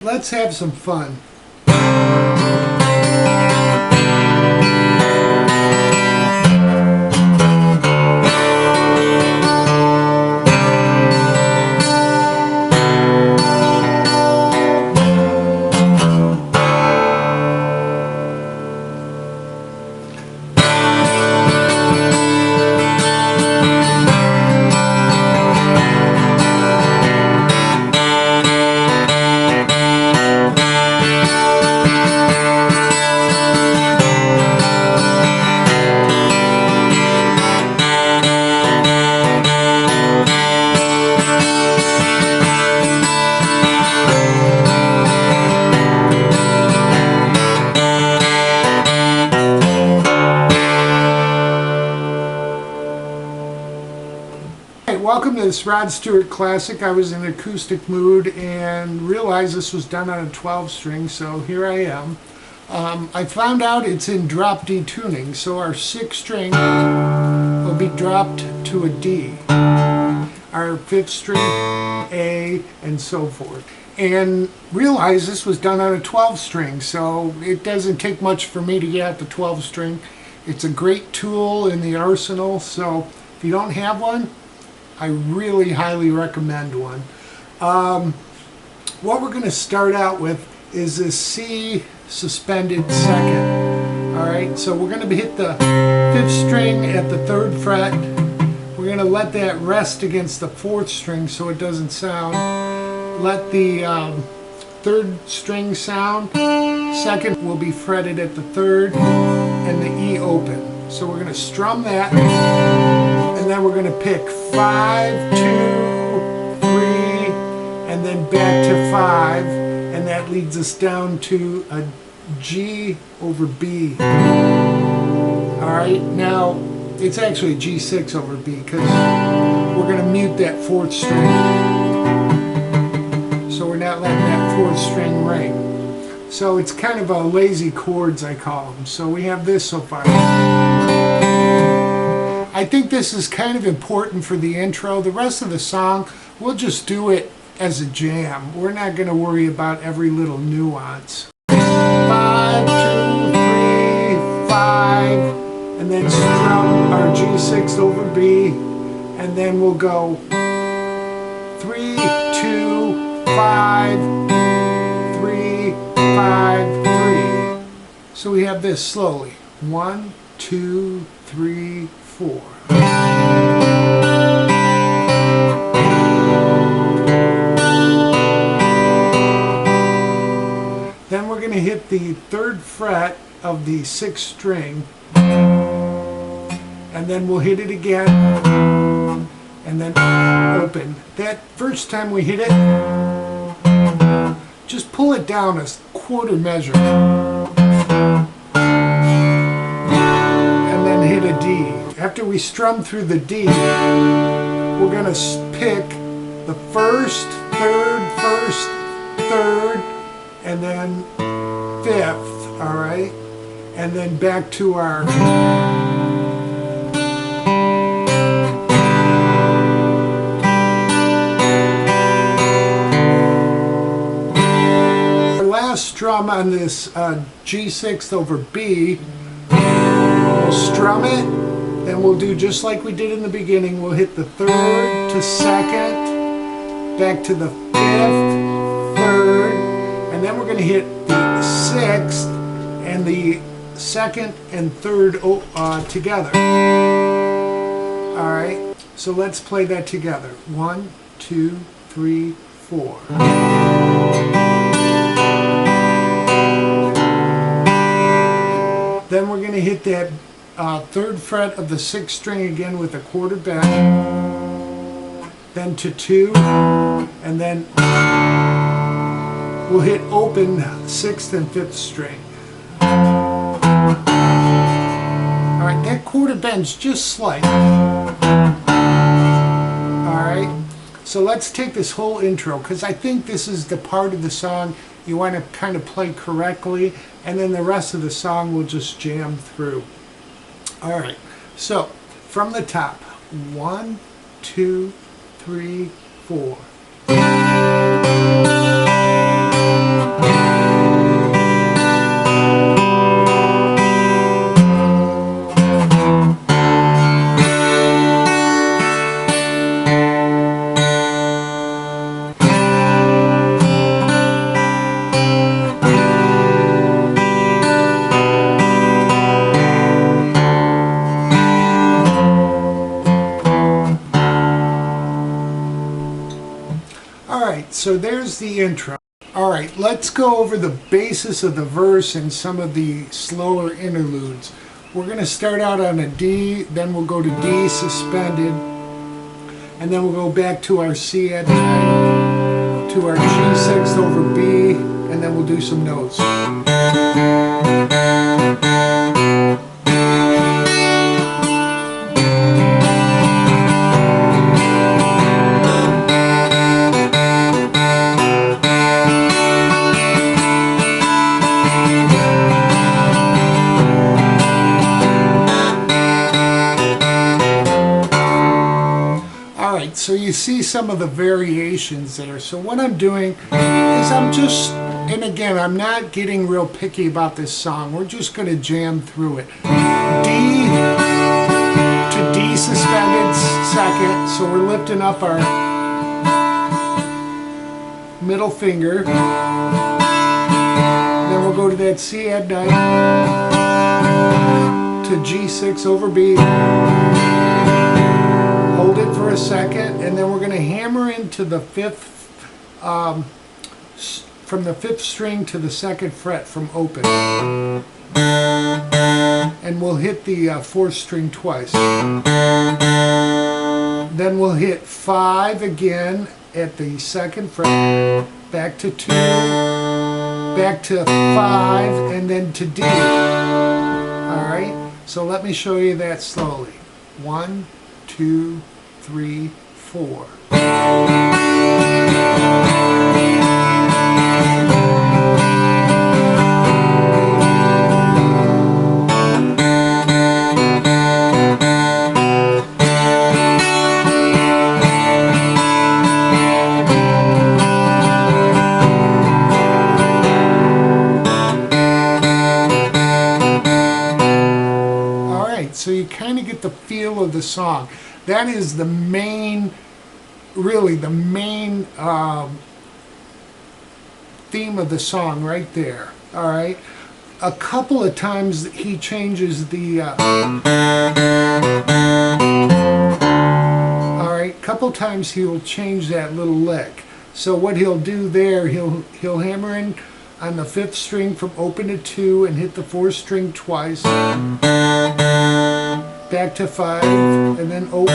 Let's have some fun. Welcome to this Rod Stewart classic. I was in an acoustic mood and realized this was done on a 12 string, so here I am. I found out it's in drop D tuning, so our 6th string will be dropped to a D, our 5th string A, and so forth. And realized this was done on a 12 string, so it doesn't take much for me to get out the 12 string. It's a great tool in the arsenal, so if you don't have one, I really highly recommend one. What we're going to start out with is this C suspended 2nd. Alright, so we're going to hit the 5th string at the 3rd fret. We're going to let that rest against the 4th string so it doesn't sound. Let the 3rd string sound. 2nd will be fretted at the 3rd and the E open. So we're going to strum that. And then we're going to pick 5, 2, 3, and then back to 5, and that leads us down to a G over B. Alright, now it's actually a G6 over B because we're going to mute that 4th string. So we're not letting that 4th string ring. So it's kind of a lazy chords, I call them. So we have this so far. I think this is kind of important for the intro. The rest of the song, we'll just do it as a jam. We're not going to worry about every little nuance. 5, 2, 3, 5, and then strum our G6 over B, and then we'll go 3, 2, 5, 3, 5, 3. So we have this slowly. 1, 2, 3, 4. Then we're going to hit the 3rd fret of the 6th string, and then we'll hit it again, and then open. That first time we hit it, just pull it down a quarter measure, and then hit a D. After we strum through the D, we're going to pick the 1st, 3rd, 1st, 3rd, and then 5th, alright? And then back to our last strum on this G6 over B. We'll strum it. Then we'll do just like we did in the beginning. We'll hit the 3rd to 2nd, back to the 5th, 3rd, and then we're going to hit the 6th and the 2nd and 3rd together. Alright, so let's play that together. 1, 2, 3, 4. Then we're going to hit that 3rd fret of the 6th string again with a quarter bend, then to 2, and then we'll hit open 6th and 5th string. Alright, that quarter bend's just slight. Alright, so let's take this whole intro, because I think this is the part of the song you want to kind of play correctly, and then the rest of the song will just jam through. Alright, so from the top, 1, 2, 3, 4. so there's the intro. All right, let's go over the basis of the verse and some of the slower interludes. We're going to start out on a D, then we'll go to D suspended, and then we'll go back to our C at 9, to our G6 over B, and then we'll do some notes. So you see some of the variations there. So what I'm doing is and again, I'm not getting real picky about this song. We're just going to jam through it. D to D suspended second. So we're lifting up our middle finger. Then we'll go to that C add 9 to G6 over B. Hold it for a second, and then we're going to hammer into the fifth, from the fifth string to the second fret from open. And we'll hit the fourth string twice. Then we'll hit 5 again at the second fret, back to 2, back to 5, and then to D. Alright, so let me show you that slowly. 1, 2, 3, 4. All right, so you kind of get the feel of the song. That is the main, really the main theme of the song right there. All right. A couple of times he changes the. All right. A couple times he will change that little lick. So what he'll do there, he'll hammer in on the fifth string from open to 2 and hit the fourth string twice. Back to 5, and then open,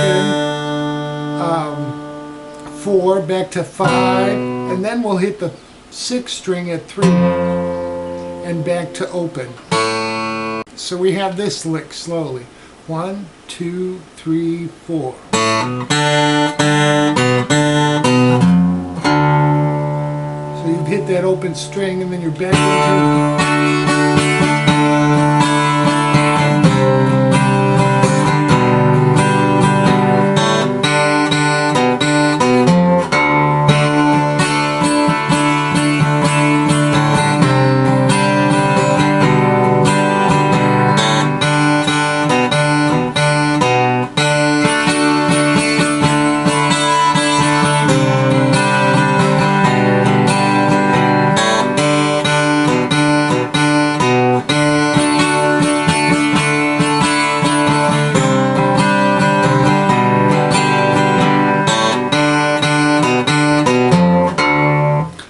4, back to 5, and then we'll hit the 6th string at 3, and back to open. So we have this lick slowly. 1, 2, 3, 4. So you've hit that open string, and then you're back into.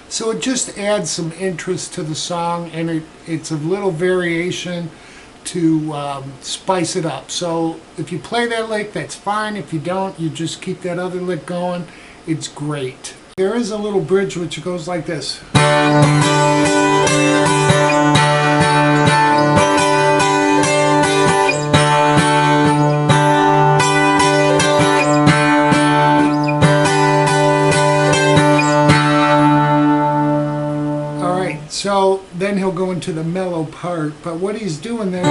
So it just adds some interest to the song, and it's a little variation to spice it up. So if you play that lick, that's fine. If you don't, you just keep that other lick going. It's great. There is a little bridge which goes like this. So then he'll go into the mellow part, but what he's doing there is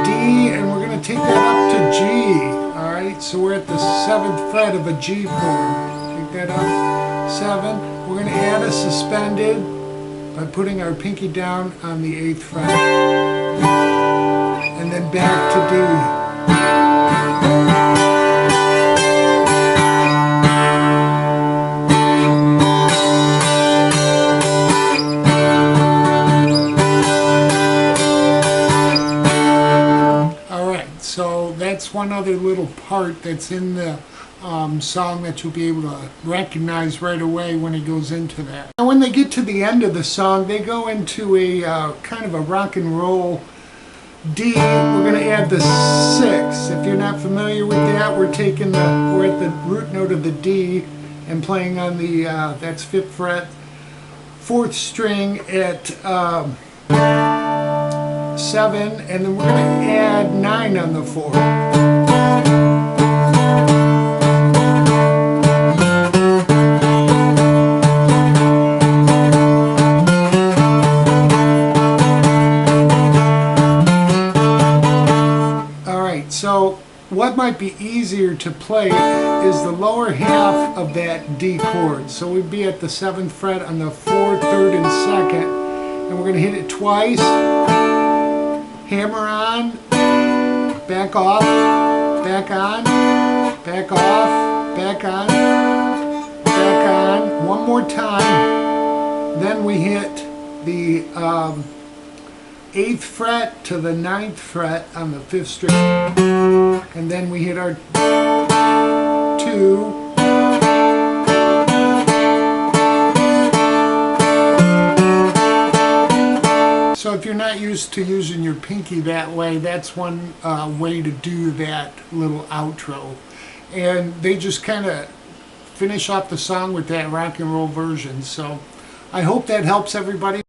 D, and we're going to take that up to G. All right, so we're at the 7th fret of a G form. Take that up, 7. We're going to add a suspended by putting our pinky down on the 8th fret, and then back to D. So that's one other little part that's in the song that you'll be able to recognize right away when it goes into that. And when they get to the end of the song, they go into a kind of a rock and roll D. We're going to add the 6. If you're not familiar with that, we're at the root note of the D and playing on the that's 5th fret, 4th string at 7, and then we're going to add 9 on the 4th. So what might be easier to play is the lower half of that D chord. So we'd be at the 7th fret on the 4th, 3rd, and 2nd, and we're going to hit it twice, hammer on, back off, back on, back off, back on, back on, one more time. Then we hit the 8th fret to the 9th fret on the 5th string, and then we hit our 2, so if you're not used to using your pinky that way, that's one way to do that little outro. And they just kind of finish off the song with that rock and roll version. So I hope that helps everybody.